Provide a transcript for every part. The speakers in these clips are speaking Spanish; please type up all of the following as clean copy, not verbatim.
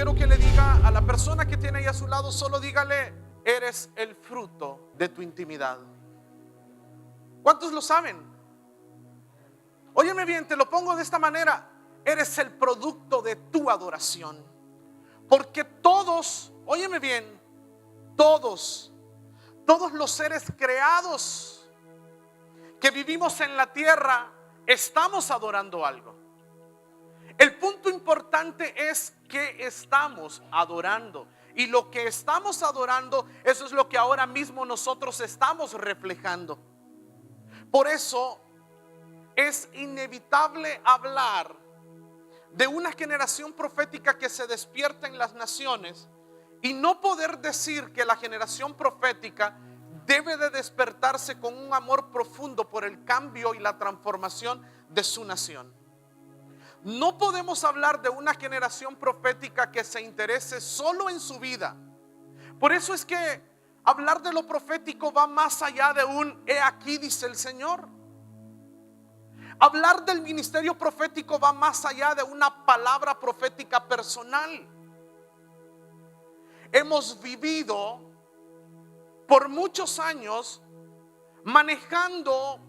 quiero que le diga a la persona que tiene ahí a su lado, solo dígale: eres el fruto de tu intimidad. ¿Cuántos lo saben? Óyeme bien, te lo pongo de esta manera: eres el producto de tu adoración. Porque todos, óyeme bien, todos los seres creados que vivimos en la tierra estamos adorando algo. El punto importante es que estamos adorando. Y lo que estamos adorando, eso es lo que ahora mismo nosotros estamos reflejando. Por eso es inevitable hablar de una generación profética que se despierta en las naciones, y no poder decir que la generación profética debe de despertarse con un amor profundo por el cambio y la transformación de su nación. No podemos hablar de una generación profética que se interese solo en su vida. Por eso es que hablar de lo profético va más allá de un "he aquí dice el Señor". Hablar del ministerio profético va más allá de una palabra profética personal. Hemos vivido por muchos años manejando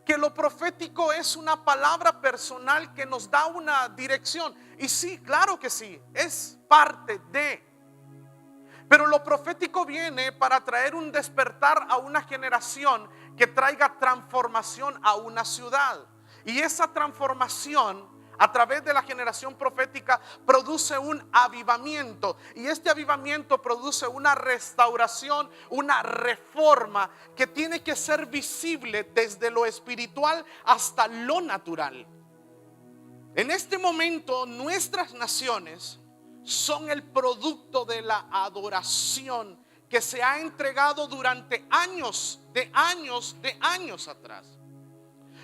que lo profético es una palabra personal que nos da una dirección. Y sí, claro que sí, es parte de. Pero lo profético viene para traer un despertar a una generación que traiga transformación a una ciudad. Y esa transformación a través de la generación profética produce un avivamiento. Y este avivamiento produce una restauración, una reforma que tiene que ser visible desde lo espiritual hasta lo natural. En este momento nuestras naciones son el producto de la adoración que se ha entregado durante años atrás.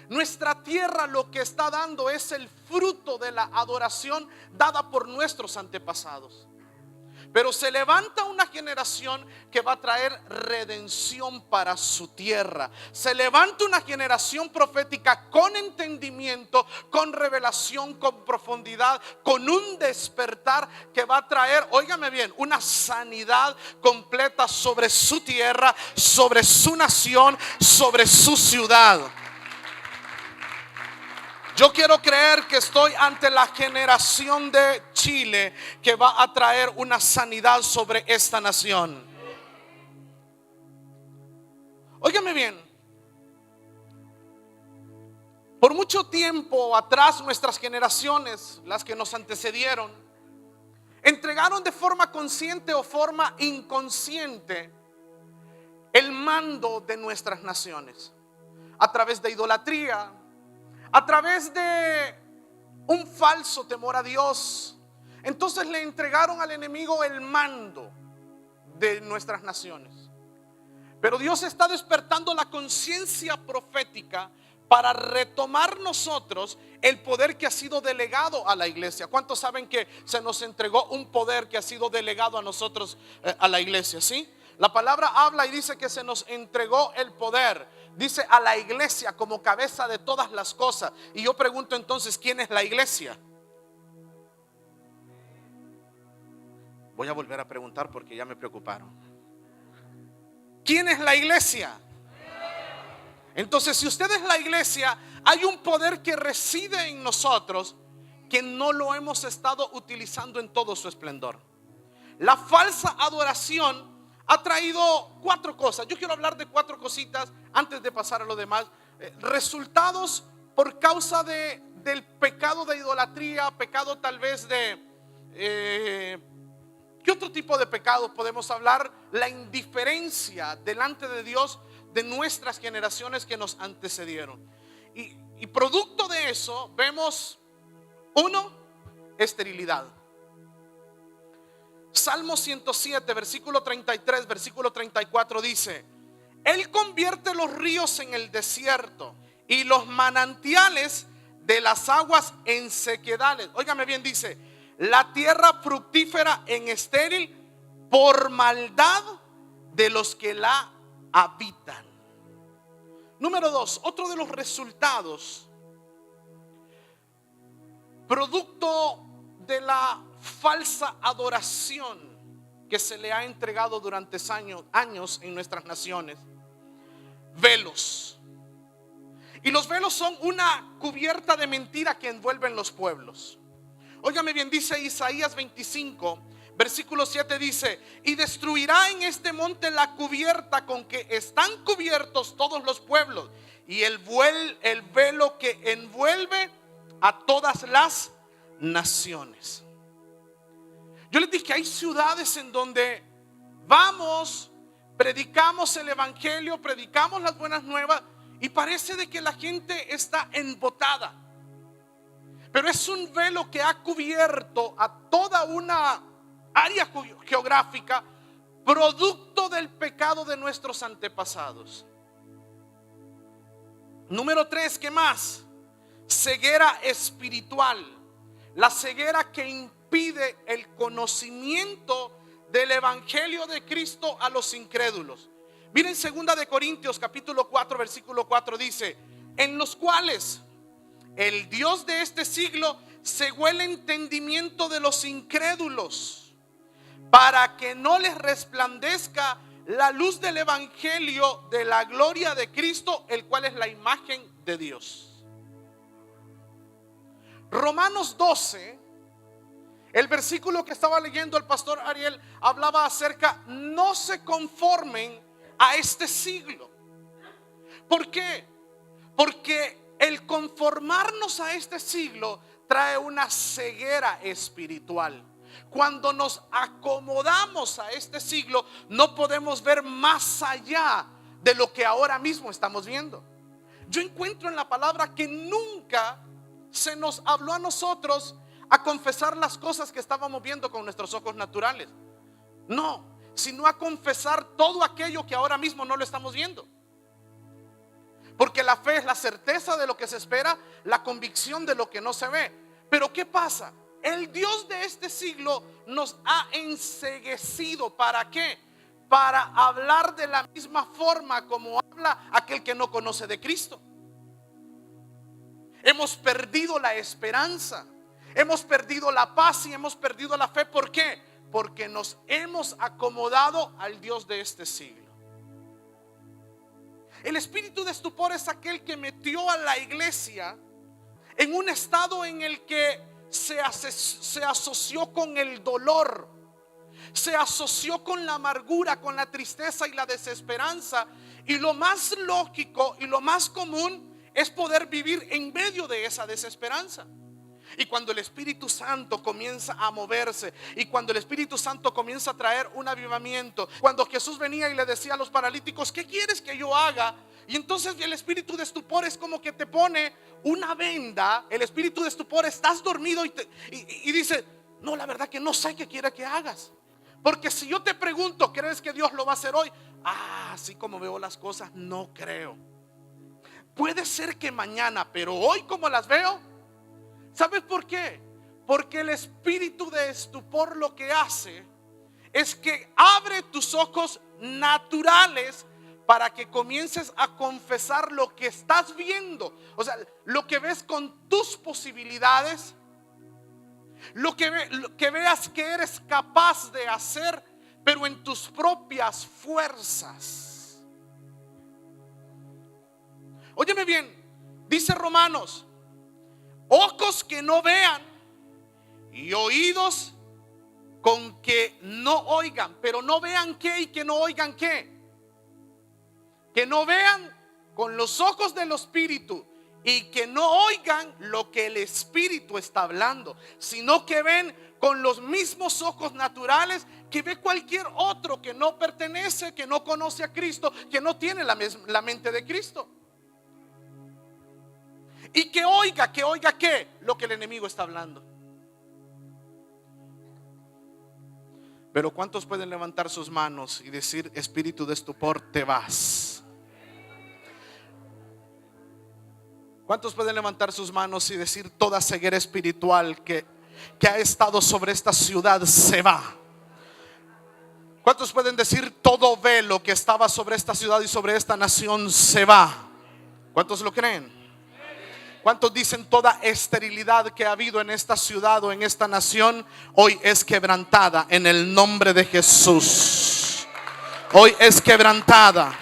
Nuestra tierra lo que está dando es el fruto de la adoración dada por nuestros antepasados. Pero se levanta una generación que va a traer redención para su tierra. Se levanta una generación profética con entendimiento, con revelación, con profundidad, con un despertar que va a traer, óigame bien, una sanidad completa sobre su tierra, sobre su nación, sobre su ciudad. Yo quiero creer que estoy ante la generación de Chile que va a traer una sanidad sobre esta nación. Óigame bien. Por mucho tiempo atrás nuestras generaciones, las que nos antecedieron, entregaron de forma consciente o forma inconsciente el mando de nuestras naciones a través de idolatría, a través de un falso temor a Dios. Entonces le entregaron al enemigo el mando de nuestras naciones. Pero Dios está despertando la conciencia profética para retomar nosotros el poder que ha sido delegado a la iglesia. ¿Cuántos saben que se nos entregó un poder que ha sido delegado a nosotros, a la iglesia? ¿Sí? La palabra habla y dice que se nos entregó el poder. Dice a la iglesia como cabeza de todas las cosas. Y yo pregunto entonces, ¿quién es la iglesia? Voy a volver a preguntar porque ya me preocuparon. ¿Quién es la iglesia? Entonces, si usted es la iglesia, hay un poder que reside en nosotros que no lo hemos estado utilizando en todo su esplendor. La falsa adoración ha traído 4 cosas. Yo quiero hablar de 4 cositas antes de pasar a lo demás. Resultados por causa del pecado de idolatría, pecado tal vez de ¿qué otro tipo de pecados podemos hablar? La indiferencia delante de Dios de nuestras generaciones que nos antecedieron. Y producto de eso vemos 1, esterilidad. Salmo 107, versículo 33, versículo 34 dice: Él convierte los ríos en el desierto y los manantiales de las aguas en sequedales. Óigame bien, dice: la tierra fructífera en estéril por maldad de los que la habitan. Número 2, otro de los resultados producto de la falsa adoración que se le ha entregado durante años en nuestras naciones. Velos. Y los velos son una cubierta de mentira que envuelven los pueblos. Óigame bien, dice Isaías 25, versículo 7, dice: y destruirá en este monte la cubierta con que están cubiertos todos los pueblos, y el velo que envuelve a todas las naciones. Yo les dije que hay ciudades en donde vamos, predicamos el evangelio, predicamos las buenas nuevas, y parece de que la gente está embotada. Pero es un velo que ha cubierto a toda una área geográfica, producto del pecado de nuestros antepasados. Número 3, ¿qué más? Ceguera espiritual. La ceguera que impide el conocimiento del evangelio de Cristo a los incrédulos. Miren 2 de Corintios capítulo 4 versículo 4, dice: en los cuales el Dios de este siglo cegó el entendimiento de los incrédulos, para que no les resplandezca la luz del evangelio de la gloria de Cristo, el cual es la imagen de Dios. Romanos 12, el versículo que estaba leyendo el pastor Ariel, hablaba acerca: no se conformen a este siglo. ¿Por qué? Porque el conformarnos a este siglo trae una ceguera espiritual. Cuando nos acomodamos a este siglo, no podemos ver más allá de lo que ahora mismo estamos viendo. Yo encuentro en la palabra que nunca se nos habló a nosotros a confesar las cosas que estábamos viendo con nuestros ojos naturales. No, sino a confesar todo aquello que ahora mismo no lo estamos viendo. Porque la fe es la certeza de lo que se espera, la convicción de lo que no se ve. Pero ¿qué pasa? El Dios de este siglo nos ha enceguecido. ¿Para qué? Para hablar de la misma forma como habla aquel que no conoce de Cristo. Hemos perdido la esperanza, hemos perdido la paz y hemos perdido la fe. ¿Por qué? Porque nos hemos acomodado al Dios de este siglo. El espíritu de estupor es aquel que metió a la iglesia en un estado en el que se asoció con el dolor, se asoció con la amargura, con la tristeza y la desesperanza. Y lo más lógico y lo más común es poder vivir en medio de esa desesperanza. Y cuando el Espíritu Santo comienza a moverse, y cuando el Espíritu Santo comienza a traer un avivamiento, cuando Jesús venía y le decía a los paralíticos: ¿qué quieres que yo haga? Y entonces el espíritu de estupor es como que te pone una venda. El espíritu de estupor, estás dormido y dice: no, la verdad que no sé qué quiere que hagas. Porque si yo te pregunto: ¿crees que Dios lo va a hacer hoy? Así como veo las cosas, no creo. Puede ser que mañana, pero hoy como las veo. ¿Sabes por qué? Porque el espíritu de estupor lo que hace es que abre tus ojos naturales para que comiences a confesar lo que estás viendo. O sea, lo que ves con tus posibilidades, lo que veas que eres capaz de hacer, pero en tus propias fuerzas. Óyeme bien, dice Romanos: ojos que no vean y oídos con que no oigan. Pero no vean qué y que no oigan qué. Que no vean con los ojos del espíritu y que no oigan lo que el espíritu está hablando, sino que ven con los mismos ojos naturales que ve cualquier otro que no pertenece, que no conoce a Cristo, que no tiene la mente de Cristo. Y que oiga ¿qué? Lo que el enemigo está hablando. Pero ¿cuántos pueden levantar sus manos y decir: espíritu de estupor, te vas? ¿Cuántos pueden levantar sus manos y decir: toda ceguera espiritual que ha estado sobre esta ciudad se va? ¿Cuántos pueden decir: todo velo que estaba sobre esta ciudad y sobre esta nación se va? ¿Cuántos lo creen? ¿Cuántos dicen toda esterilidad que ha habido en esta ciudad o en esta nación hoy es quebrantada en el nombre de Jesús? Hoy es quebrantada.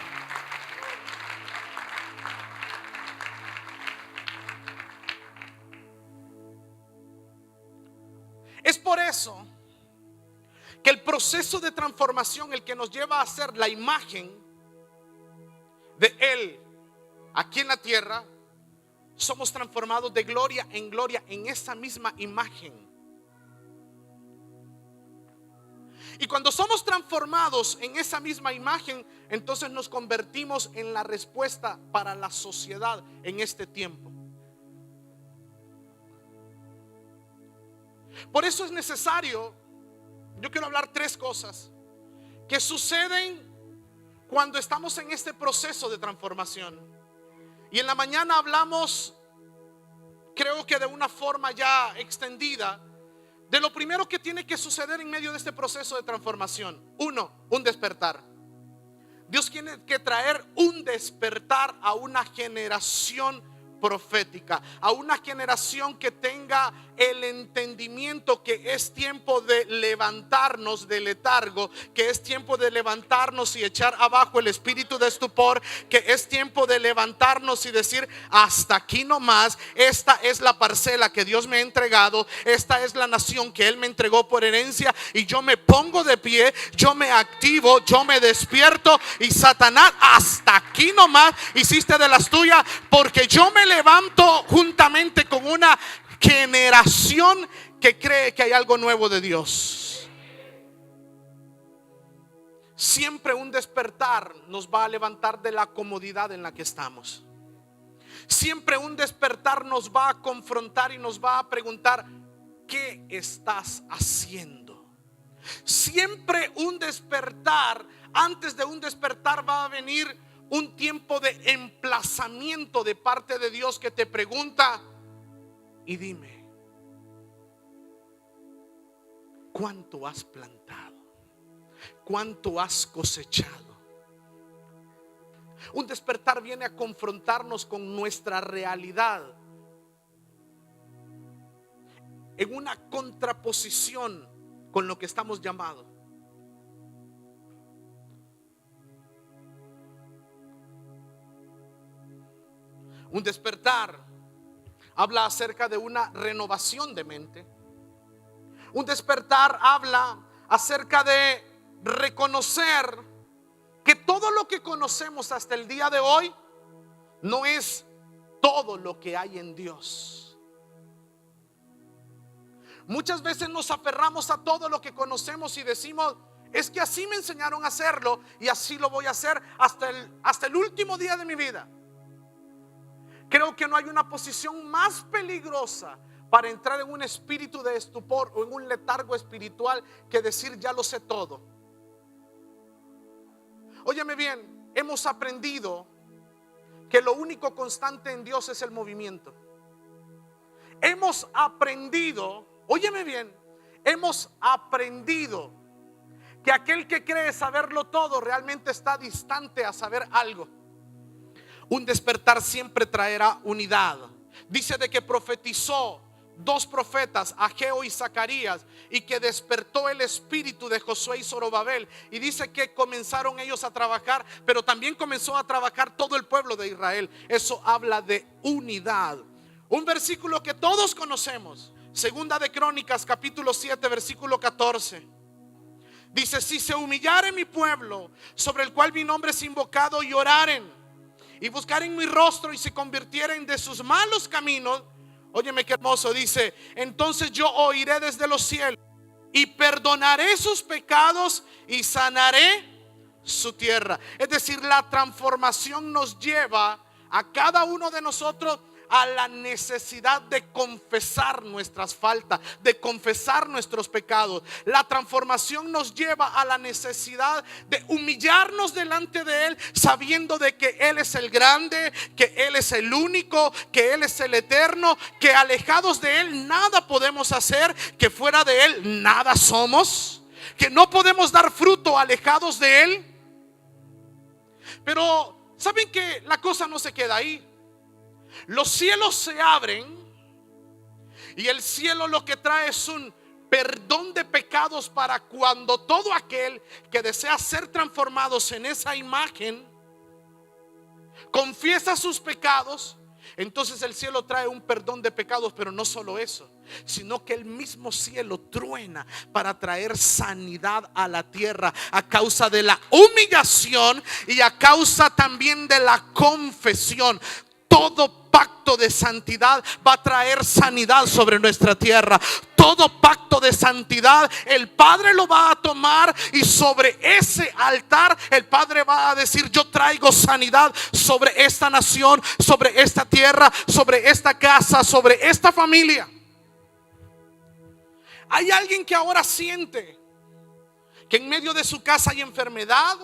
Es por eso que el proceso de transformación, el que nos lleva a ser la imagen de Él aquí en la tierra, somos transformados de gloria en esa misma imagen. Y cuando somos transformados en esa misma imagen, entonces nos convertimos en la respuesta para la sociedad en este tiempo. Por eso es necesario, yo quiero hablar tres cosas que suceden cuando estamos en este proceso de transformación. Y en la mañana hablamos, creo que de una forma ya extendida, de lo primero que tiene que suceder en medio de este proceso de transformación. Uno, un despertar. Dios tiene que traer un despertar a una generación profética, a una generación que tenga el entendimiento que es tiempo de levantarnos del letargo, que es tiempo de levantarnos y echar abajo el espíritu de estupor, que es tiempo de levantarnos y decir: hasta aquí nomás, esta es la parcela que Dios me ha entregado, esta es la nación que Él me entregó por herencia, y yo me pongo de pie, yo me activo, yo me despierto, y Satanás, hasta aquí nomás hiciste de las tuyas, porque yo me levanto juntamente con una generación que cree que hay algo nuevo de Dios. Siempre un despertar nos va a levantar de la comodidad en la que estamos. Siempre un despertar nos va a confrontar y nos va a preguntar: ¿qué estás haciendo? Siempre un despertar, antes de un despertar va a venir un tiempo de emplazamiento de parte de Dios que te pregunta: y dime, ¿cuánto has plantado? ¿Cuánto has cosechado? Un despertar viene a confrontarnos con nuestra realidad en una contraposición con lo que estamos llamados. Un despertar habla acerca de una renovación de mente. Un despertar habla acerca de reconocer que todo lo que conocemos hasta el día de hoy no es todo lo que hay en Dios. Muchas veces nos aferramos a todo lo que conocemos y decimos: es que así me enseñaron a hacerlo y así lo voy a hacer hasta el último día de mi vida. Creo que no hay una posición más peligrosa para entrar en un espíritu de estupor o en un letargo espiritual que decir: ya lo sé todo. Óyeme bien, hemos aprendido que lo único constante en Dios es el movimiento. Hemos aprendido, óyeme bien, hemos aprendido que aquel que cree saberlo todo realmente está distante a saber algo. Un despertar siempre traerá unidad. Dice de que profetizó 2 profetas, Ageo y Zacarías, y que despertó el espíritu de Josué y Zorobabel. Y dice que comenzaron ellos a trabajar, pero también comenzó a trabajar todo el pueblo de Israel. Eso habla de unidad. Un versículo que todos conocemos, Segunda de Crónicas capítulo 7 versículo 14. Dice: si se humillare mi pueblo, sobre el cual mi nombre es invocado, y oraren y buscaren mi rostro y se convirtieren de sus malos caminos, óyeme qué hermoso, dice: entonces yo oiré desde los cielos y perdonaré sus pecados y sanaré su tierra. Es decir, la transformación nos lleva a cada uno de nosotros a la necesidad de confesar nuestras faltas, de confesar nuestros pecados. La transformación nos lleva a la necesidad de humillarnos delante de Él, sabiendo de que Él es el grande, que Él es el único, que Él es el eterno, que alejados de Él nada podemos hacer, que fuera de Él nada somos, que no podemos dar fruto alejados de Él. Pero ¿saben que la cosa no se queda ahí? Los cielos se abren y el cielo lo que trae es un perdón de pecados para cuando todo aquel que desea ser transformados en esa imagen confiesa sus pecados. Entonces el cielo trae un perdón de pecados, pero no solo eso, sino que el mismo cielo truena para traer sanidad a la tierra a causa de la humillación y a causa también de la confesión. Todo pacto de santidad va a traer sanidad sobre nuestra tierra. Todo pacto de santidad el Padre lo va a tomar y sobre ese altar el Padre va a decir: yo traigo sanidad sobre esta nación, sobre esta tierra, sobre esta casa, sobre esta familia. Hay alguien que ahora siente que en medio de su casa hay enfermedad.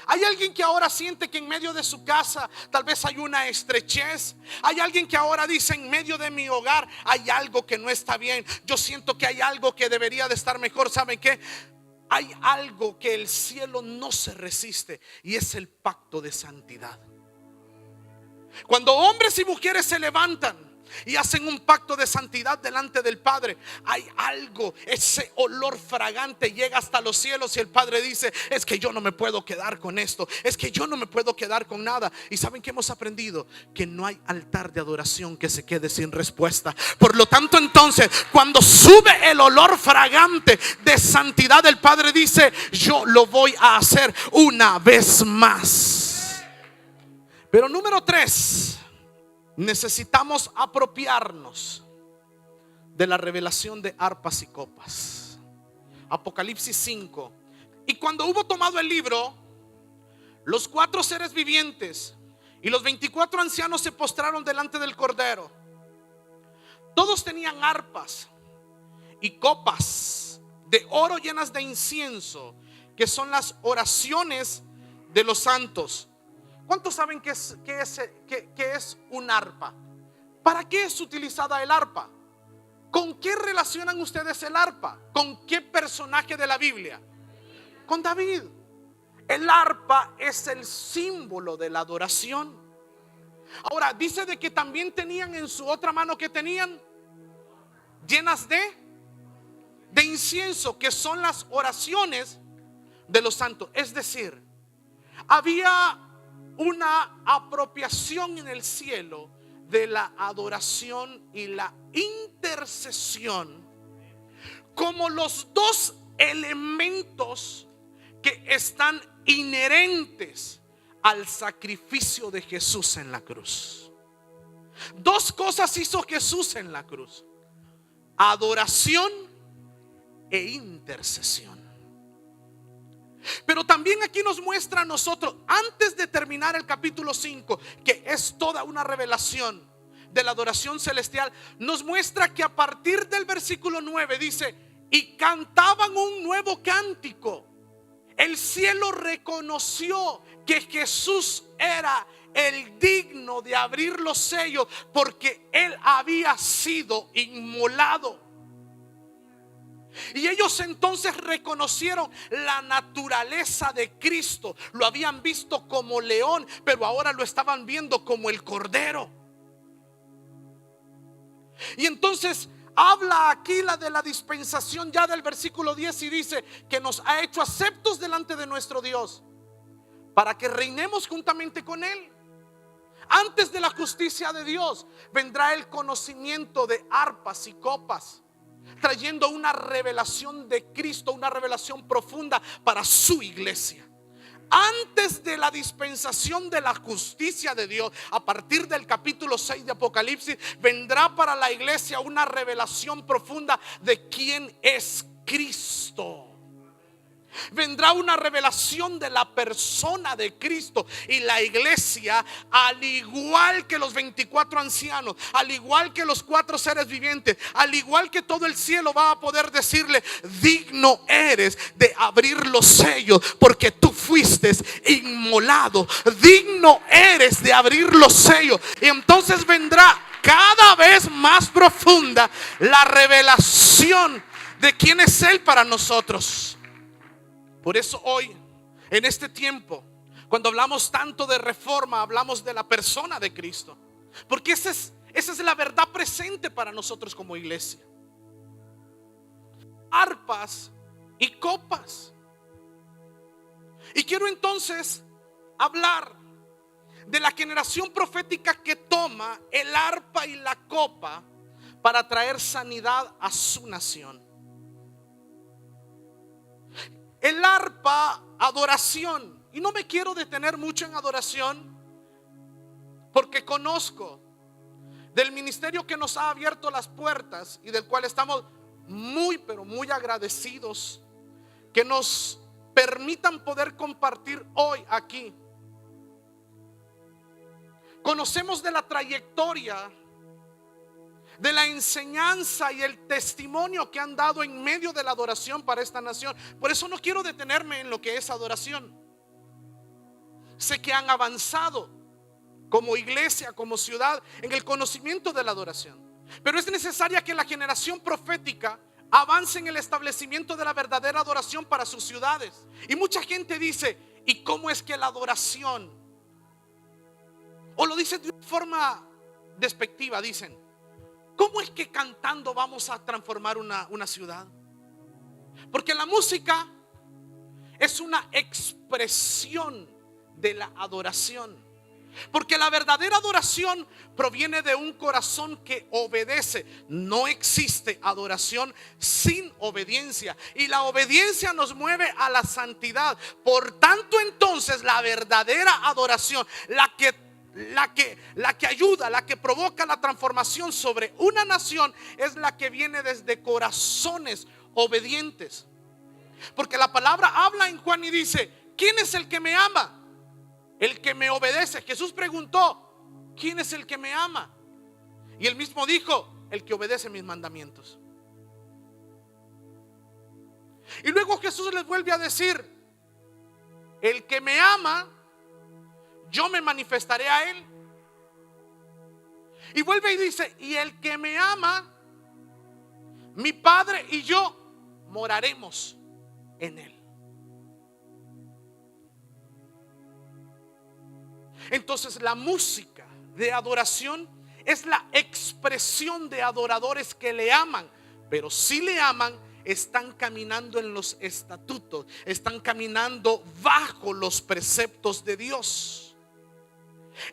Hay alguien que ahora siente que en medio de su casa tal vez hay una estrechez. Hay alguien que ahora dice: en medio de mi hogar hay algo que no está bien. Yo siento que hay algo que debería de estar mejor. ¿Saben qué? Hay algo que el cielo no se resiste, y es el pacto de santidad. Cuando hombres y mujeres se levantan y hacen un pacto de santidad delante del Padre, hay algo, ese olor fragante llega hasta los cielos y el Padre dice: es que yo no me puedo quedar con esto, es que yo no me puedo quedar con nada. Y ¿saben qué hemos aprendido? Que no hay altar de adoración que se quede sin respuesta. Por lo tanto, entonces, cuando sube el olor fragante de santidad, el Padre dice: yo lo voy a hacer una vez más. Pero número 3, necesitamos apropiarnos de la revelación de arpas y copas. Apocalipsis 5. Y cuando hubo tomado el libro, los 4 seres vivientes y los 24 ancianos se postraron delante del Cordero. Todos tenían arpas y copas de oro llenas de incienso, que son las oraciones de los santos. ¿Cuántos saben qué es un arpa? ¿Para qué es utilizada el arpa? ¿Con qué relacionan ustedes el arpa? ¿Con qué personaje de la Biblia? Con David. El arpa es el símbolo de la adoración. Ahora dice de que también tenían en su otra mano, que tenían llenas de incienso, que son las oraciones de los santos. Es decir, había una apropiación en el cielo de la adoración y la intercesión como los 2 elementos que están inherentes al sacrificio de Jesús en la cruz. 2 cosas hizo Jesús en la cruz: adoración e intercesión. Pero también aquí nos muestra a nosotros, antes de terminar el capítulo 5, que es toda una revelación de la adoración celestial, nos muestra que a partir del versículo 9 dice: y cantaban un nuevo cántico. El cielo reconoció que Jesús era el digno de abrir los sellos, porque Él había sido inmolado. Y ellos entonces reconocieron la naturaleza de Cristo. Lo habían visto como león, pero ahora lo estaban viendo como el cordero. Y entonces habla aquí de la dispensación ya del versículo 10, y dice que nos ha hecho aceptos delante de nuestro Dios para que reinemos juntamente con Él. Antes de la justicia de Dios vendrá el conocimiento de arpas y copas, trayendo una revelación de Cristo, una revelación profunda para su iglesia. Antes de la dispensación de la justicia de Dios, a partir del capítulo 6 de Apocalipsis, vendrá para la iglesia una revelación profunda de quién es Cristo. Vendrá una revelación de la persona de Cristo, y la iglesia, al igual que los 24 ancianos, al igual que los 4 seres vivientes, al igual que todo el cielo, va a poder decirle: digno eres de abrir los sellos, porque tú fuiste inmolado. Digno eres de abrir los sellos. Y entonces vendrá cada vez más profunda la revelación de quién es Él para nosotros. Por eso hoy, en este tiempo, cuando hablamos tanto de reforma, hablamos de la persona de Cristo. Porque esa es la verdad presente para nosotros como iglesia. Arpas y copas. Y quiero entonces hablar de la generación profética que toma el arpa y la copa para traer sanidad a su nación. El arpa, adoración. Y no me quiero detener mucho en adoración, porque conozco del ministerio que nos ha abierto las puertas y del cual estamos muy, pero muy agradecidos, que nos permitan poder compartir hoy aquí. Conocemos de la trayectoria, de la enseñanza y el testimonio que han dado en medio de la adoración para esta nación. Por eso no quiero detenerme en lo que es adoración. Sé que han avanzado como iglesia, como ciudad, en el conocimiento de la adoración. Pero es necesaria que la generación profética avance en el establecimiento de la verdadera adoración para sus ciudades. Y mucha gente dice: ¿y cómo es que la adoración? O lo dicen de una forma despectiva, dicen: ¿cómo es que cantando vamos a transformar una ciudad? Porque la música es una expresión de la adoración. Porque la verdadera adoración proviene de un corazón que obedece. No existe adoración sin obediencia, y la obediencia nos mueve a la santidad. Por tanto, entonces, la verdadera adoración, la que ayuda, la que provoca la transformación sobre una nación, es la que viene desde corazones obedientes. Porque la palabra habla en Juan y dice: ¿quién es el que me ama? El que me obedece. Jesús preguntó: ¿quién es el que me ama? Y él mismo dijo: el que obedece mis mandamientos. Y luego Jesús les vuelve a decir: el que me ama, yo me manifestaré a él. Y vuelve y dice: y el que me ama, mi Padre y yo moraremos en él. Entonces, la música de adoración es la expresión de adoradores que le aman. Pero si le aman, están caminando en los estatutos, están caminando bajo los preceptos de Dios.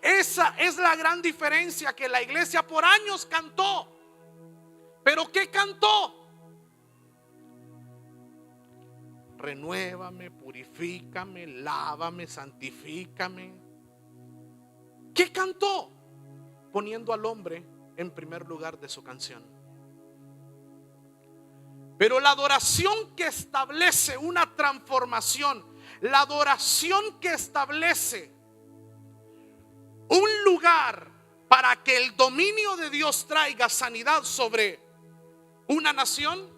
Esa es la gran diferencia que la iglesia por años cantó. ¿Pero qué cantó? Renuévame, purifícame, lávame, santifícame. ¿Qué cantó? Poniendo al hombre en primer lugar de su canción. Pero la adoración que establece una transformación, la adoración que establece un lugar para que el dominio de Dios traiga sanidad sobre una nación,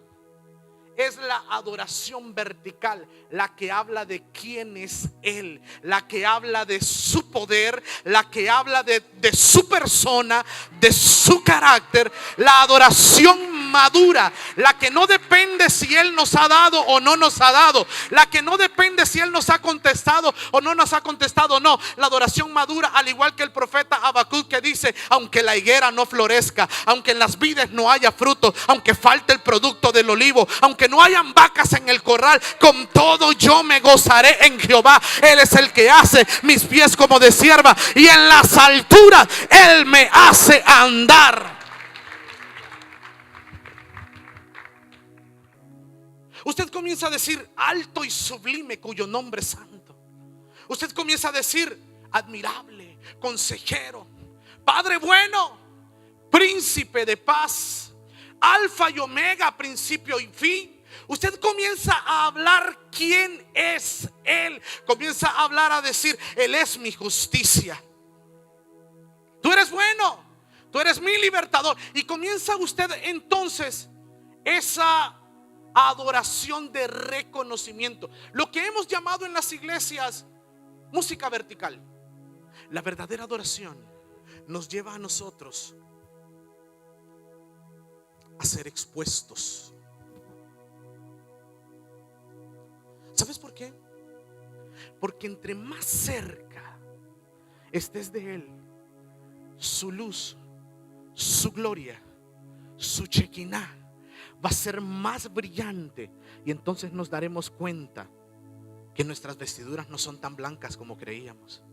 es la adoración vertical, la que habla de quién es Él, la que habla de su poder, la que habla de su persona, de su carácter. La adoración madura, la que no depende si Él nos ha dado o no nos ha dado, la que no depende si Él nos ha contestado o no nos ha contestado. No, la adoración madura, al igual que el profeta Habacuc, que dice: aunque la higuera no florezca, aunque en las vides no haya fruto, aunque falte el producto del olivo, aunque no hayan vacas en el corral, con todo yo me gozaré en Jehová. Él es el que hace mis pies como de sierva, y en las alturas Él me hace andar. Usted comienza a decir: alto y sublime, cuyo nombre es santo. Usted comienza a decir: admirable, consejero, Padre bueno, príncipe de paz, alfa y omega, principio y fin. Usted comienza a hablar quién es Él. Comienza a hablar, a decir: Él es mi justicia. Tú eres bueno, tú eres mi libertador. Y comienza usted entonces esa adoración de reconocimiento, lo que hemos llamado en las iglesias música vertical. La verdadera adoración nos lleva a nosotros a ser expuestos. ¿Sabes por qué? Porque entre más cerca estés de Él, su luz, su gloria, su Shekinah va a ser más brillante. Y entonces nos daremos cuenta que nuestras vestiduras no son tan blancas como creíamos.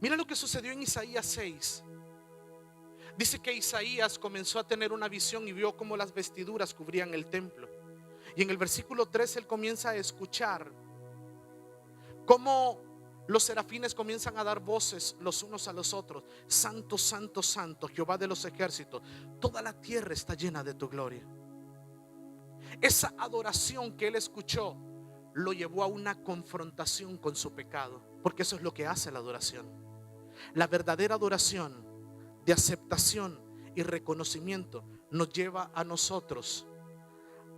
Mira lo que sucedió en Isaías 6. Dice que Isaías comenzó a tener una visión y vio cómo las vestiduras cubrían el templo. Y en el versículo 3 él comienza a escuchar cómo los serafines comienzan a dar voces los unos a los otros: Santo, santo, santo, Jehová de los ejércitos, toda la tierra está llena de tu gloria. Esa adoración que él escuchó lo llevó a una confrontación con su pecado, porque eso es lo que hace la adoración. La verdadera adoración de aceptación y reconocimiento nos lleva a nosotros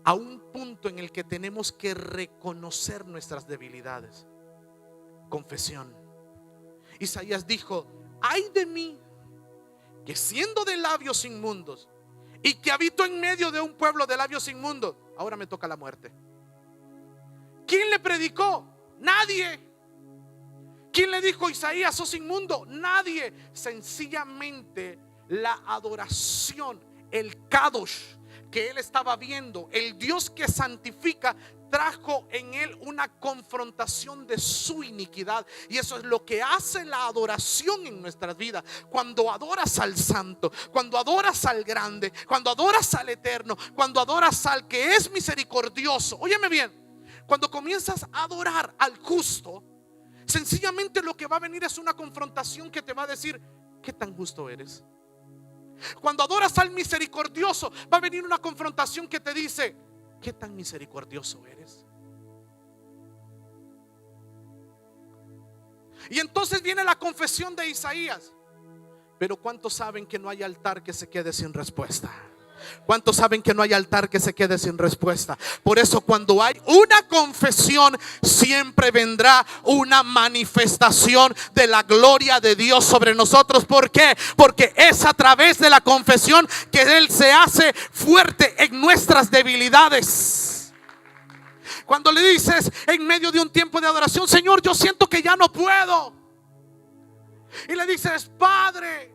a un punto en el que tenemos que reconocer nuestras debilidades. Confesión. Isaías dijo: ay de mí, que siendo de labios inmundos y que habito en medio de un pueblo de labios inmundos, ahora me toca la muerte. ¿Quién le predicó? Nadie. ¿Quién le dijo: Isaías, sos inmundo? Nadie. Sencillamente la adoración, el Kadosh que él estaba viendo, el Dios que santifica, trajo en él una confrontación de su iniquidad. Y eso es lo que hace la adoración en nuestras vidas. Cuando adoras al santo, cuando adoras al grande, cuando adoras al eterno, cuando adoras al que es misericordioso. Óyeme bien, cuando comienzas a adorar al justo, sencillamente lo que va a venir es una confrontación que te va a decir: ¿qué tan justo eres? Cuando adoras al misericordioso, va a venir una confrontación que te dice: ¿qué tan misericordioso eres? Y entonces viene la confesión de Isaías. Pero ¿cuántos saben que no hay altar que se quede sin respuesta? ¿Cuántos saben que no hay altar que se quede sin respuesta? Por eso cuando hay una confesión, siempre vendrá una manifestación de la gloria de Dios sobre nosotros. ¿Por qué? Porque es a través de la confesión que Él se hace fuerte en nuestras debilidades. Cuando le dices en medio de un tiempo de adoración: Señor, yo siento que ya no puedo. Y le dices: Padre,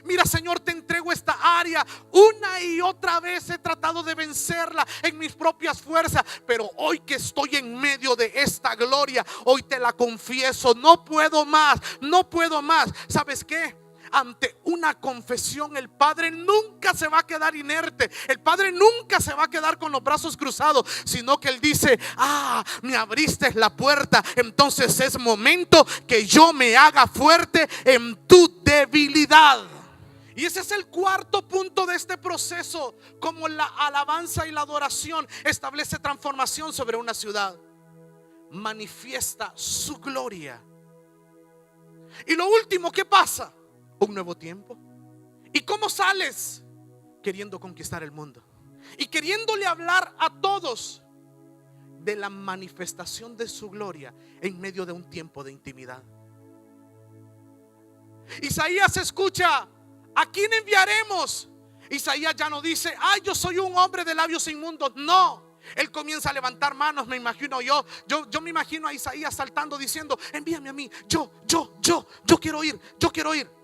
mira, Señor, te entrego esta área. Una y otra vez he tratado de vencerla en mis propias fuerzas, pero hoy que estoy en medio de esta gloria, hoy te la confieso, no puedo más, no puedo más. ¿Sabes qué? Ante una confesión, el Padre nunca se va a quedar inerte. El Padre nunca se va a quedar con los brazos cruzados, sino que Él dice: me abriste la puerta, entonces es momento que yo me haga fuerte en tu debilidad. Y ese es el cuarto punto de este proceso: como la alabanza y la adoración establece transformación sobre una ciudad, manifiesta su gloria. Y lo último, ¿qué pasa? Un nuevo tiempo. ¿Y cómo sales? Queriendo conquistar el mundo y queriéndole hablar a todos de la manifestación de su gloria en medio de un tiempo de intimidad. Isaías escucha: ¿a quién enviaremos? Isaías ya no dice: ay, yo soy un hombre de labios inmundos. No, él comienza a levantar manos. Me imagino yo me imagino a Isaías saltando diciendo: envíame a mí, yo quiero ir, yo quiero ir.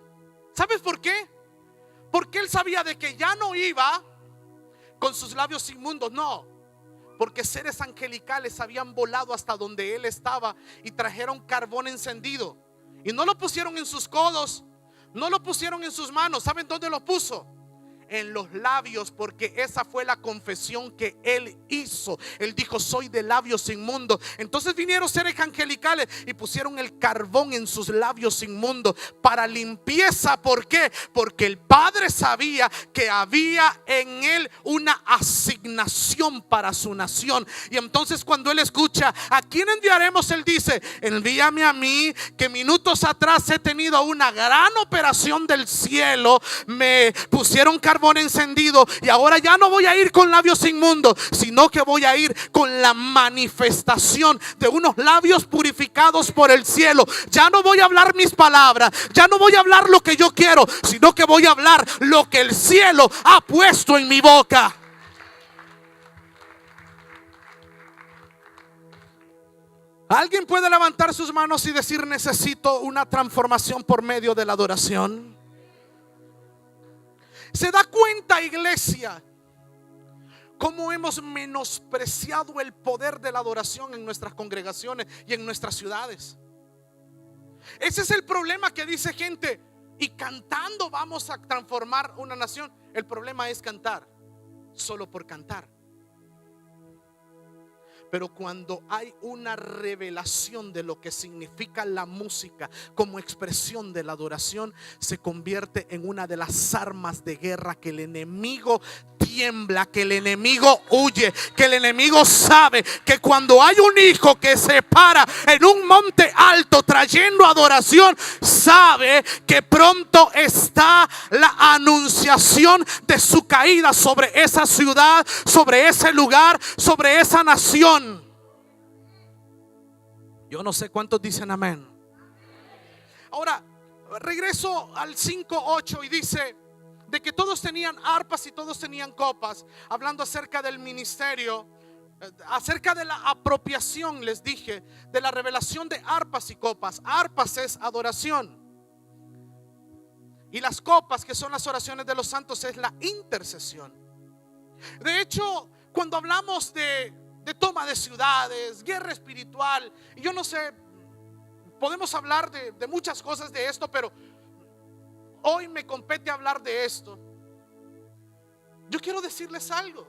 ¿Sabes por qué? Porque él sabía de que ya no iba con sus labios inmundos. No, porque seres angelicales habían volado hasta donde él estaba y trajeron carbón encendido. Y no lo pusieron en sus codos, no lo pusieron en sus manos. ¿Saben dónde lo puso? En los labios, porque esa fue la confesión que él hizo. Él dijo: soy de labios inmundos. Entonces vinieron seres angelicales y pusieron el carbón en sus labios inmundos para limpieza. ¿Por qué? Porque el Padre sabía que había en él una asignación para su nación. Y entonces cuando él escucha: ¿a quién enviaremos? Él dice: envíame a mí, que minutos atrás he tenido una gran operación del cielo. Me pusieron carbón encendido y ahora ya no voy a ir con labios inmundos, sino que voy a ir con la manifestación de unos labios purificados por el cielo. Ya no voy a hablar mis palabras, ya no voy a hablar lo que yo quiero, sino que voy a hablar lo que el cielo ha puesto en mi boca. ¿Alguien puede levantar sus manos y decir: necesito una transformación por medio de la adoración? ¿Se da cuenta, iglesia, cómo hemos menospreciado el poder de la adoración en nuestras congregaciones y en nuestras ciudades? Ese es el problema, que dice gente: y cantando vamos a transformar una nación. El problema es cantar solo por cantar. Pero cuando hay una revelación de lo que significa la música como expresión de la adoración, se convierte en una de las armas de guerra que el enemigo tiembla, que el enemigo huye, que el enemigo sabe que cuando hay un hijo que se para en un monte alto trayendo adoración, sabe que pronto está la anunciación de su caída sobre esa ciudad, sobre ese lugar, sobre esa nación. Yo no sé cuántos dicen amén. Ahora regreso al 5:8 y dice de que todos tenían arpas y todos tenían copas, hablando acerca del ministerio, acerca de la apropiación. Les dije de la revelación de arpas y copas. Arpas es adoración, y las copas, que son las oraciones de los santos, es la intercesión. De hecho, cuando hablamos de toma de ciudades, guerra espiritual, y yo no sé, podemos hablar de muchas cosas de esto, pero hoy me compete hablar de esto. Yo quiero decirles algo.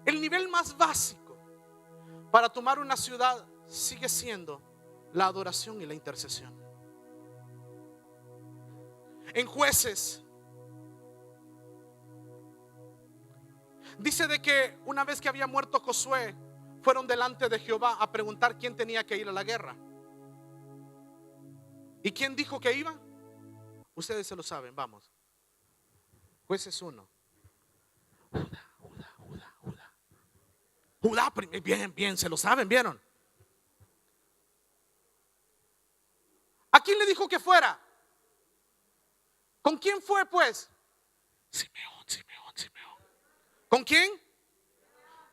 El nivel más básico para tomar una ciudad sigue siendo la adoración y la intercesión. En Jueces dice de que una vez que había muerto Josué, fueron delante de Jehová a preguntar quién tenía que ir a la guerra. ¿Y quién dijo que iba? Ustedes se lo saben, vamos. Jueces 1. Judá, bien, se lo saben, ¿vieron? ¿A quién le dijo que fuera? ¿Con quién fue pues? Simeón. ¿Con quién?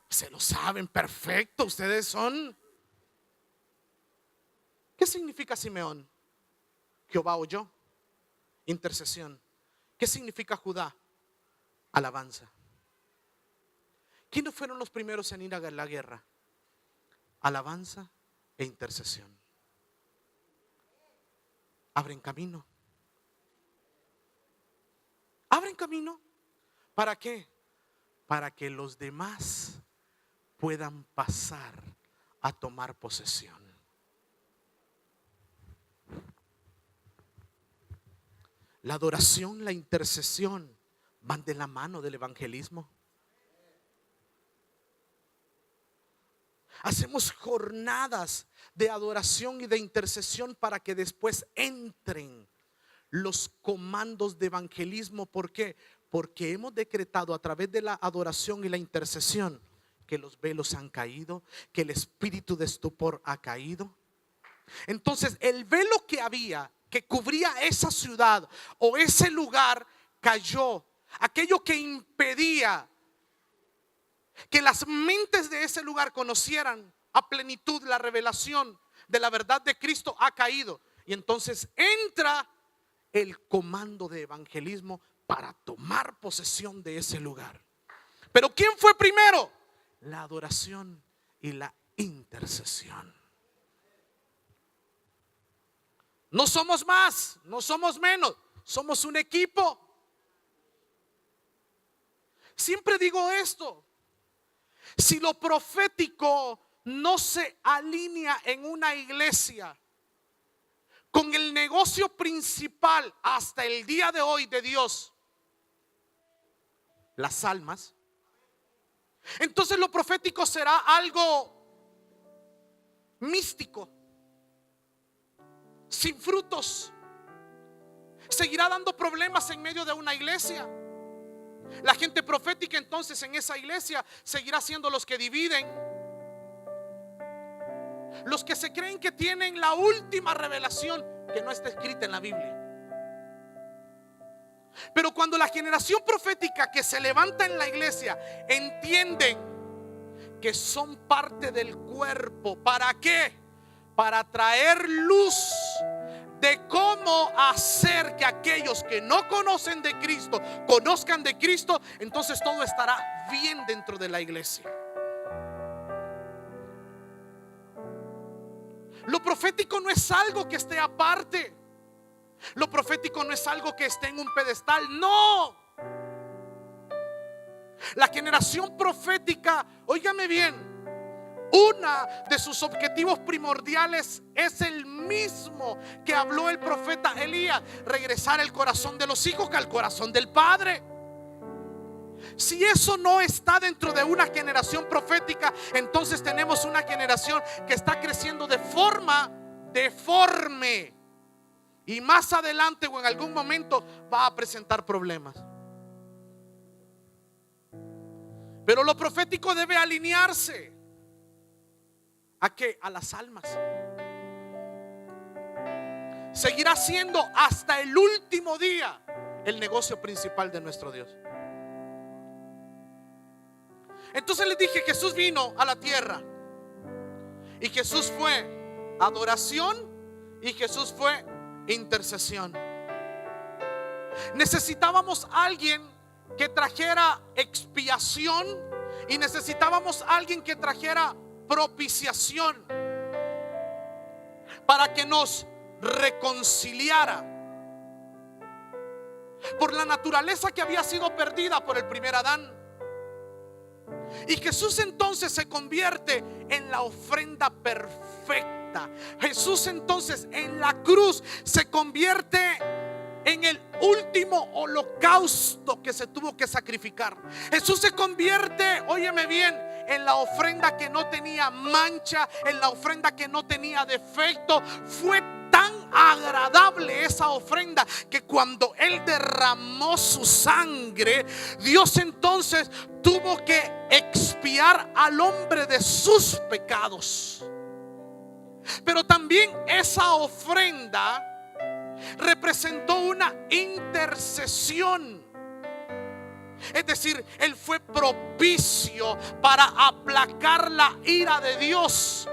Se lo saben, perfecto, ustedes son. ¿Qué significa Simeón? Jehová oyó. Intercesión. ¿Qué significa Judá? Alabanza. ¿Quiénes fueron los primeros en ir a la guerra? Alabanza e intercesión. Abren camino. Abren camino. ¿Para qué? Para que los demás puedan pasar a tomar posesión. La adoración, la intercesión van de la mano del evangelismo. Hacemos jornadas de adoración y de intercesión para que después entren los comandos de evangelismo. ¿Por qué? Porque hemos decretado a través de la adoración y la intercesión que los velos han caído, que el espíritu de estupor ha caído. Entonces el velo que había, que cubría esa ciudad o ese lugar, cayó. Aquello que impedía que las mentes de ese lugar conocieran a plenitud la revelación de la verdad de Cristo ha caído. Y entonces entra el comando de evangelismo para tomar posesión de ese lugar. Pero ¿quién fue primero? La adoración y la intercesión. No somos más, no somos menos, somos un equipo. Siempre digo esto: si lo profético no se alinea en una iglesia con el negocio principal hasta el día de hoy de Dios, las almas, entonces lo profético será algo místico, sin frutos. Seguirá dando problemas en medio de una iglesia. La gente profética entonces en esa iglesia seguirá siendo los que dividen, los que se creen que tienen la última revelación que no está escrita en la Biblia. Pero cuando la generación profética que se levanta en la iglesia entienden que son parte del cuerpo. ¿Para qué? Para traer luz de cómo hacer que aquellos que no conocen de Cristo conozcan de Cristo. Entonces todo estará bien dentro de la iglesia. Lo profético no es algo que esté aparte. Lo profético no es algo que esté en un pedestal. No. La generación profética, óigame bien, uno de sus objetivos primordiales es el mismo que habló el profeta Elías: regresar el corazón de los hijos al corazón del padre. Si eso no está dentro de una generación profética, entonces tenemos una generación que está creciendo de forma deforme, y más adelante o en algún momento va a presentar problemas. Pero lo profético debe alinearse ¿a qué? A las almas. Seguirá siendo hasta el último día el negocio principal de nuestro Dios. Entonces les dije, Jesús vino a la tierra, y Jesús fue adoración, y Jesús fue intercesión. Necesitábamos a alguien que trajera expiación, y necesitábamos a alguien que trajera propiciación para que nos reconciliara por la naturaleza que había sido perdida por el primer Adán. Y Jesús entonces se convierte en la ofrenda perfecta. Jesús entonces en la cruz se convierte en el último holocausto que se tuvo que sacrificar. Jesús se convierte, óyeme bien, en la ofrenda que no tenía mancha, en la ofrenda que no tenía defecto. Fue tan agradable esa ofrenda que cuando Él derramó su sangre, Dios entonces tuvo que expiar al hombre de sus pecados. Pero también esa ofrenda representó una intercesión. Es decir, Él fue propicio para aplacar la ira de Dios.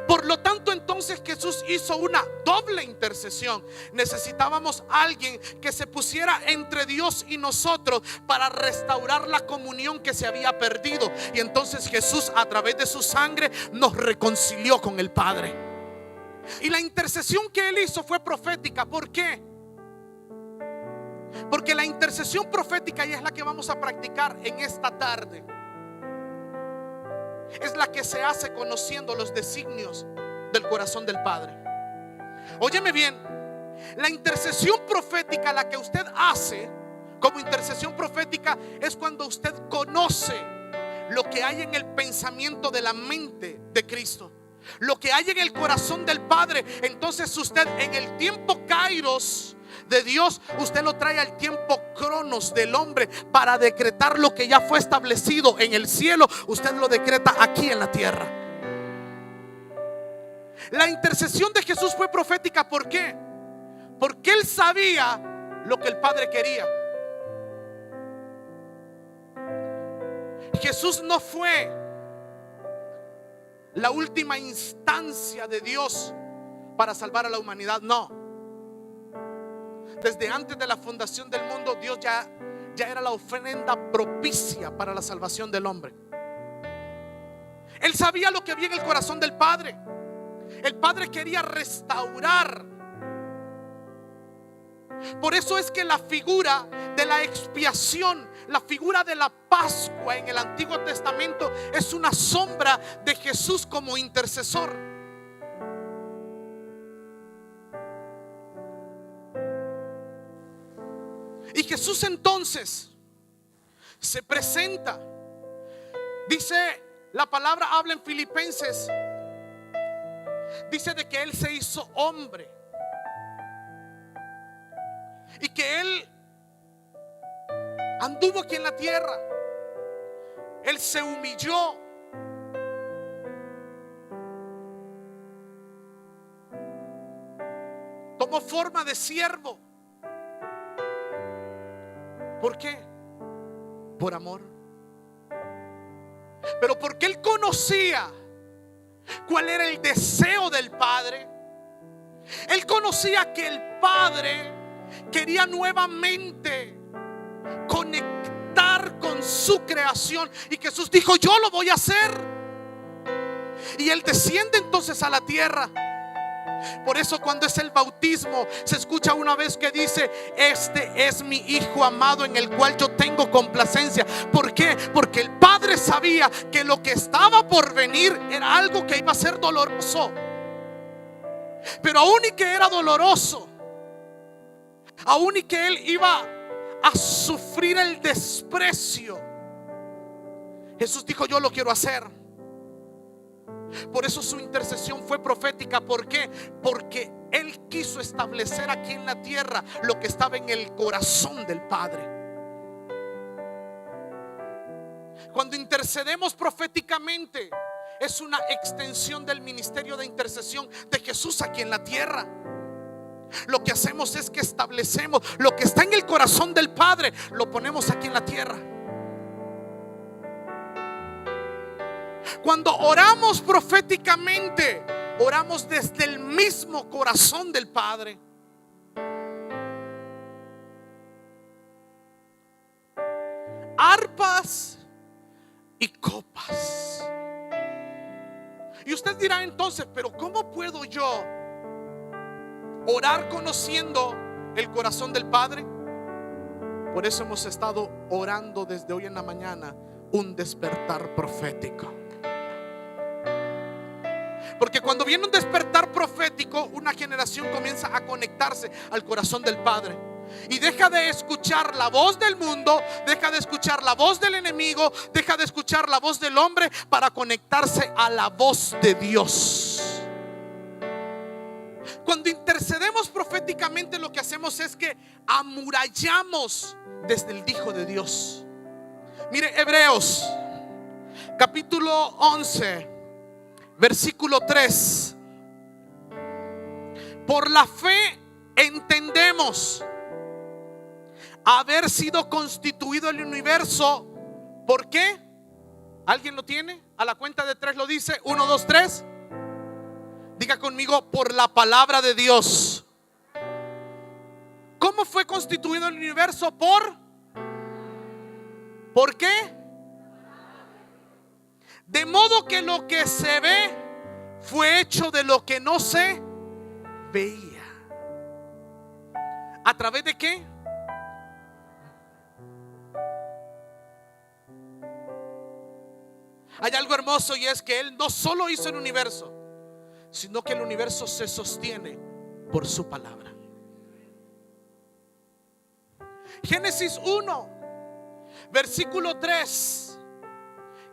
Por lo tanto, entonces Jesús hizo una doble intercesión. Necesitábamos a alguien que se pusiera entre Dios y nosotros para restaurar la comunión que se había perdido. Y entonces Jesús, a través de su sangre, nos reconcilió con el Padre. Y la intercesión que Él hizo fue profética. ¿Por qué? Porque la intercesión profética, y es la que vamos a practicar en esta tarde, es la que se hace conociendo los designios del corazón del Padre. Óyeme bien, la intercesión profética, la que usted hace como intercesión profética, es cuando usted conoce lo que hay en el pensamiento de la mente de Cristo, lo que hay en el corazón del Padre. Entonces usted en el tiempo kairos de Dios, usted lo trae al tiempo cronos del hombre para decretar lo que ya fue establecido en el cielo. Usted lo decreta aquí en la tierra. La intercesión de Jesús fue profética. ¿Por qué? Porque Él sabía lo que el Padre quería. Jesús no fue la última instancia de Dios para salvar a la humanidad. No. Desde antes de la fundación del mundo, Dios ya era la ofrenda propicia para la salvación del hombre. Él sabía lo que había en el corazón del Padre. El Padre quería restaurar. Por eso es que la figura de la expiación, la figura de la Pascua en el Antiguo Testamento, es una sombra de Jesús como intercesor. Y Jesús entonces se presenta. Dice la palabra, habla en Filipenses, dice de que Él se hizo hombre y que Él anduvo aquí en la tierra. Él se humilló. Tomó forma de siervo. ¿Por qué? Por amor. pero porque él conocía cuál era el deseo del Padre. Él conocía que el Padre quería nuevamente conectar con su creación, y Jesús dijo: yo lo voy a hacer. Y él desciende entonces a la tierra. Por eso cuando es el bautismo se escucha una vez que dice: este es mi Hijo amado en el cual yo tengo complacencia. ¿Por qué? Porque el Padre sabía que lo que estaba por venir era algo que iba a ser doloroso. Pero aún y que era doloroso, aún y que él iba a sufrir el desprecio, Jesús dijo: yo lo quiero hacer. Por eso su intercesión fue profética. ¿Por qué? Porque él quiso establecer aquí en la tierra lo que estaba en el corazón del Padre. Cuando intercedemos proféticamente, es una extensión del ministerio de intercesión de Jesús aquí en la tierra. Lo que hacemos es que establecemos lo que está en el corazón del Padre, lo ponemos aquí en la tierra. Cuando oramos proféticamente, oramos desde el mismo corazón del Padre. Arpas y copas. Y usted dirá entonces: pero ¿cómo puedo yo orar conociendo el corazón del Padre? Por eso hemos estado orando desde hoy en la mañana un despertar profético. Porque cuando viene un despertar profético, una generación comienza a conectarse al corazón del Padre y deja de escuchar la voz del mundo, deja de escuchar la voz del enemigo, deja de escuchar la voz del hombre para conectarse a la voz de Dios. Cuando intercedemos proféticamente, lo que hacemos es que amurallamos desde el Hijo de Dios. Mire, Hebreos capítulo 11 versículo 3. Por la fe entendemos haber sido constituido el universo. ¿Por qué? ¿Alguien lo tiene? A la cuenta de 3 lo dice. 1, 2, 3. Diga conmigo: por la palabra de Dios. ¿Cómo fue constituido el universo? ¿Por qué? De modo que lo que se ve fue hecho de lo que no se veía. ¿A través de qué? Hay algo hermoso, y es que Él no solo hizo el universo, sino que el universo se sostiene por su palabra. Génesis 1 versículo 3.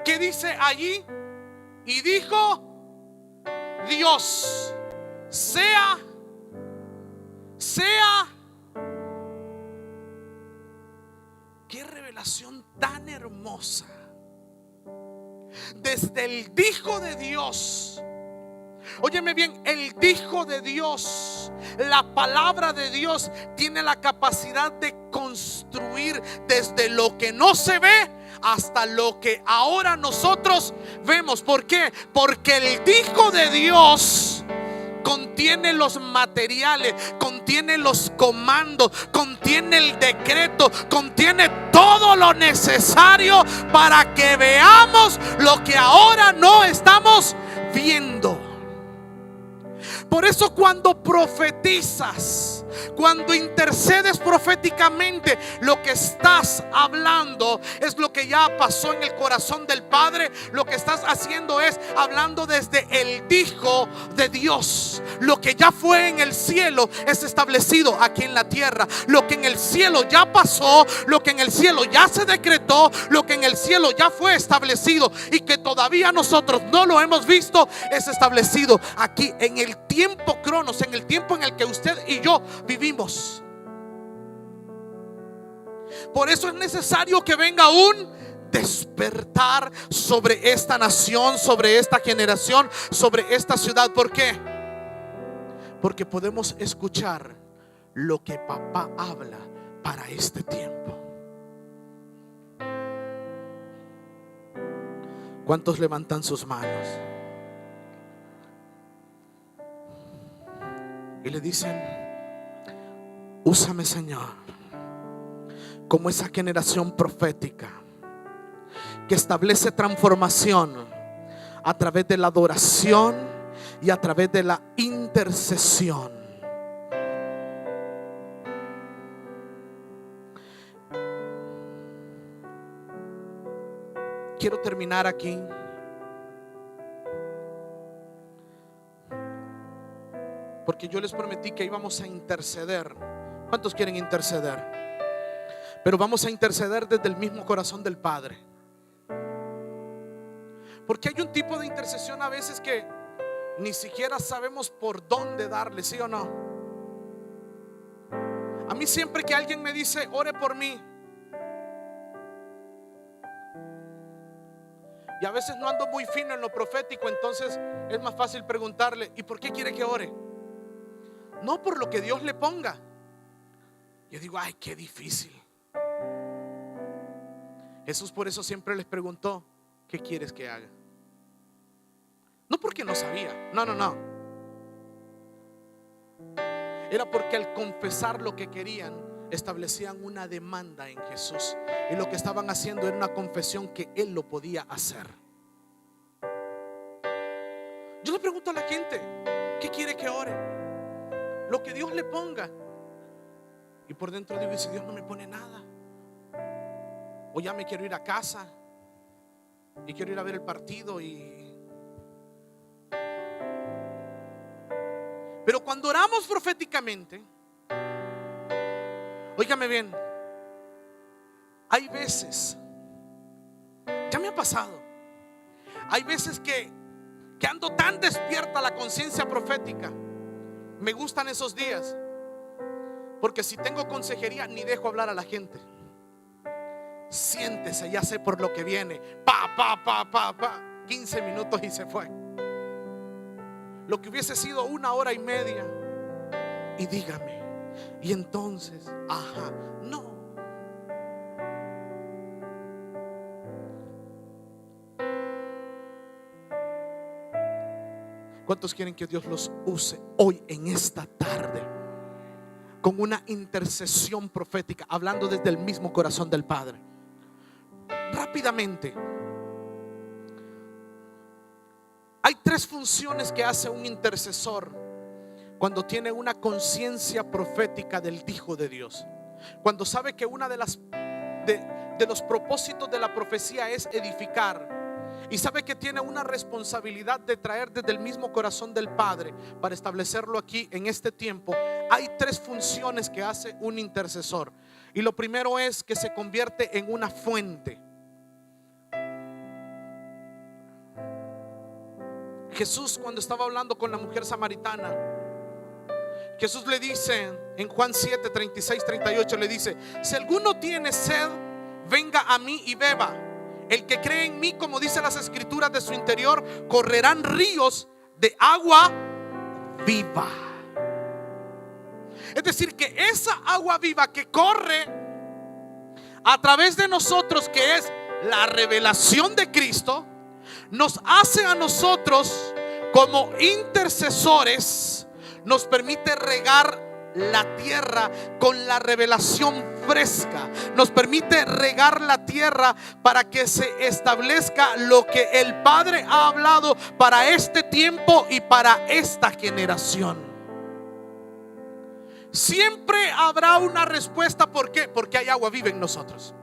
¿Qué dice allí? Y dijo Dios: sea. Qué revelación tan hermosa. Desde el Hijo de Dios. Óyeme bien, el Hijo de Dios, la palabra de Dios, tiene la capacidad de construir desde lo que no se ve hasta lo que ahora nosotros vemos. ¿Por qué? Porque el Hijo de Dios contiene los materiales, contiene los comandos, contiene el decreto, contiene todo lo necesario para que veamos lo que ahora no estamos viendo. Por eso cuando profetizas, cuando intercedes proféticamente, lo que estás hablando es lo que ya pasó en el corazón del Padre. Lo que estás haciendo es hablando desde el Hijo de Dios. Lo que ya fue en el cielo es establecido aquí en la tierra. Lo que en el cielo ya pasó, lo que en el cielo ya se decretó, lo que en el cielo ya fue establecido y que todavía nosotros no lo hemos visto, es establecido aquí en el tiempo cronos, en el tiempo en el que usted y yo vivimos. Por eso es necesario que venga un despertar sobre esta nación, sobre esta generación, sobre esta ciudad. ¿Por qué? Porque podemos escuchar lo que papá habla para este tiempo. ¿Cuántos levantan sus manos y le dicen: úsame, Señor, como esa generación profética que establece transformación a través de la adoración y a través de la intercesión? Quiero terminar aquí. Porque yo les prometí que íbamos a interceder. ¿Cuántos quieren interceder? Pero vamos a interceder desde el mismo corazón del Padre. Porque hay un tipo de intercesión a veces que ni siquiera sabemos por dónde darle, ¿sí o no? A mí siempre que alguien me dice: ore por mí, y a veces no ando muy fino en lo profético, entonces es más fácil preguntarle: ¿y por qué quiere que ore? No por lo que Dios le ponga. Yo digo: ay, qué difícil. Jesús por eso siempre les preguntó: ¿qué quieres que haga? No porque no sabía, no. Era porque al confesar lo que querían, establecían una demanda en Jesús. Y lo que estaban haciendo era una confesión que Él lo podía hacer. Yo le pregunto a la gente: ¿qué quiere que ore? Lo que Dios le ponga. Y por dentro digo: ¿y si Dios no me pone nada? O ya me quiero ir a casa y quiero ir a ver el partido Pero cuando oramos proféticamente, óigame bien, hay veces, ya me ha pasado, hay veces que ando tan despierta la conciencia profética. Me gustan esos días, porque si tengo consejería ni dejo hablar a la gente. Siéntese, ya sé por lo que viene. 15 minutos y se fue. Lo que hubiese sido 1 hora y media. Y dígame, y entonces, no. ¿Cuántos quieren que Dios los use hoy en esta tarde con una intercesión profética, hablando desde el mismo corazón del Padre? Rápidamente, hay 3 funciones que hace un intercesor cuando tiene una conciencia profética del Hijo de Dios. Cuando sabe que una de los propósitos de la profecía es edificar, y sabe que tiene una responsabilidad de traer desde el mismo corazón del Padre para establecerlo aquí en este tiempo. Hay 3 funciones que hace un intercesor. Y lo primero es que se convierte en una fuente. Jesús, cuando estaba hablando con la mujer samaritana, Jesús le dice en Juan 7, 36, 38, le dice: si alguno tiene sed, venga a mí y beba. El que cree en mí, como dice las escrituras, de su interior correrán ríos de agua viva. Es decir, que esa agua viva que corre a través de nosotros, que es la revelación de Cristo, nos hace a nosotros como intercesores, nos permite regar la tierra con la revelación fresca, nos permite regar la tierra para que se establezca lo que el Padre ha hablado para este tiempo y para esta generación. Siempre habrá una respuesta. ¿Por qué? Porque hay agua viva en nosotros.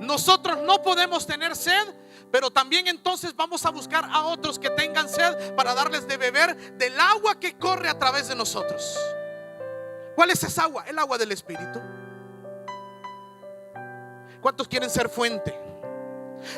Nosotros no podemos tener sed, pero también entonces vamos a buscar a otros que tengan sed para darles de beber del agua que corre a través de nosotros. ¿Cuál es esa agua? El agua del Espíritu. ¿Cuántos quieren ser fuente?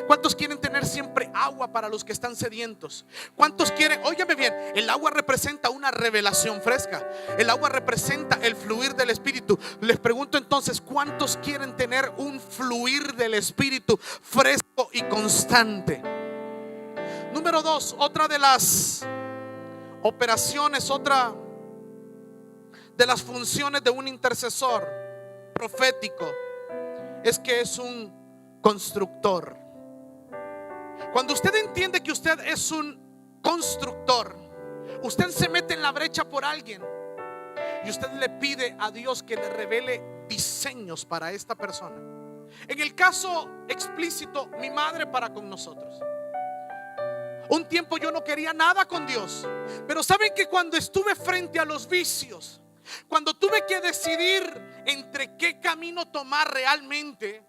¿Cuántos quieren tener siempre agua para los que están sedientos? ¿Cuántos quieren? Óyeme bien, el agua representa una revelación fresca. El agua representa el fluir del Espíritu. Les pregunto entonces, ¿cuántos quieren tener un fluir del Espíritu fresco y constante? Número 2, otra de las operaciones, otra de las funciones de un intercesor profético es que es un constructor. Cuando usted entiende que usted es un constructor, usted se mete en la brecha por alguien y usted le pide a Dios que le revele diseños para esta persona. En el caso explícito, mi madre para con nosotros. Un tiempo yo no quería nada con Dios, pero saben que cuando estuve frente a los vicios, cuando tuve que decidir entre qué camino tomar realmente,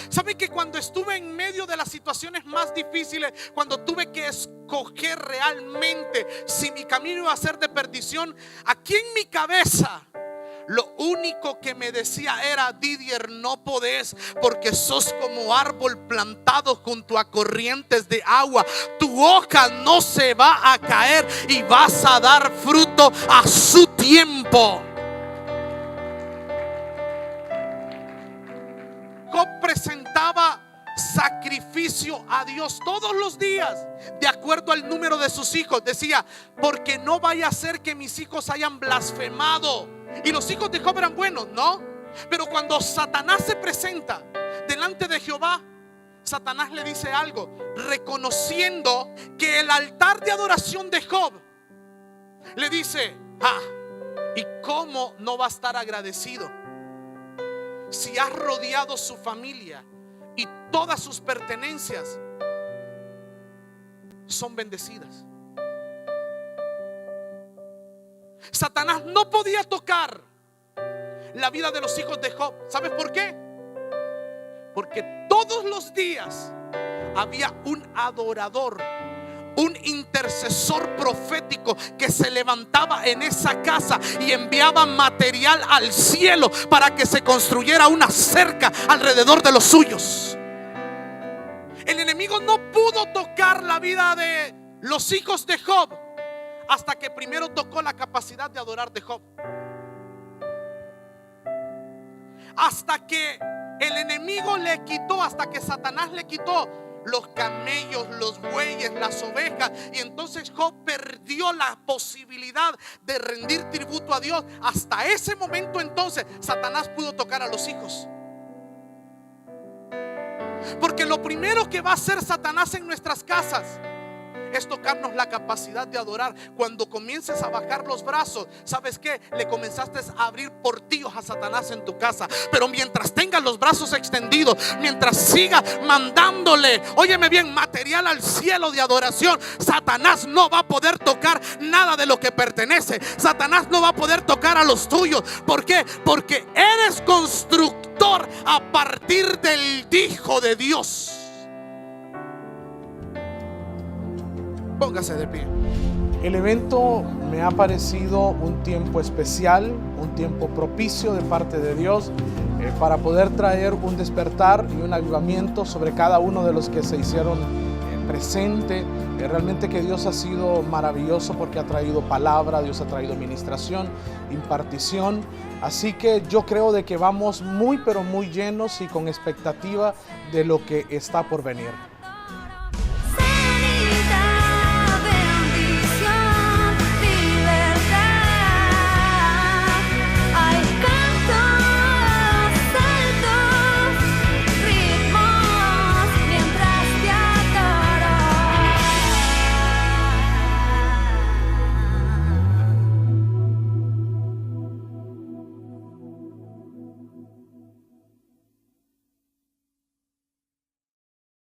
saben que cuando estuve en medio de las situaciones más difíciles, cuando tuve que escoger realmente si mi camino iba a ser de perdición, aquí en mi cabeza lo único que me decía era: Didier, no podés, porque sos como árbol plantado junto a corrientes de agua. Tu hoja no se va a caer y vas a dar fruto a su tiempo. Job presentaba sacrificio a Dios todos los días, de acuerdo al número de sus hijos. Decía: porque no vaya a ser que mis hijos hayan blasfemado. Y los hijos de Job eran buenos, ¿no? Pero cuando Satanás se presenta delante de Jehová, Satanás le dice algo, reconociendo que el altar de adoración de Job, le dice: ¿y cómo no va a estar agradecido si has rodeado su familia y todas sus pertenencias son bendecidas? Satanás no podía tocar la vida de los hijos de Job. ¿Sabes por qué? Porque todos los días había un adorador, un intercesor profético que se levantaba en esa casa y enviaba material al cielo para que se construyera una cerca alrededor de los suyos. El enemigo no pudo tocar la vida de los hijos de Job hasta que primero tocó la capacidad de adorar de Job. Hasta que el enemigo le quitó, hasta que Satanás le quitó los camellos, los bueyes, las ovejas, y entonces Job perdió la posibilidad de rendir tributo a Dios. Hasta ese momento entonces Satanás pudo tocar a los hijos. Porque lo primero que va a hacer Satanás en nuestras casas es tocarnos la capacidad de adorar. Cuando comiences a bajar los brazos, ¿sabes qué? Le comenzaste a abrir portillos a Satanás en tu casa. Pero mientras tengas los brazos extendidos, mientras siga mandándole, óyeme bien, material al cielo de adoración, Satanás no va a poder tocar nada de lo que pertenece. Satanás no va a poder tocar a los tuyos. ¿Por qué? Porque eres constructor a partir del Hijo de Dios. Póngase de pie. El evento me ha parecido un tiempo especial, un tiempo propicio de parte de Dios para poder traer un despertar y un avivamiento sobre cada uno de los que se hicieron presente. Realmente que Dios ha sido maravilloso porque ha traído palabra, Dios ha traído ministración, impartición. Así que yo creo de que vamos muy pero muy llenos y con expectativa de lo que está por venir.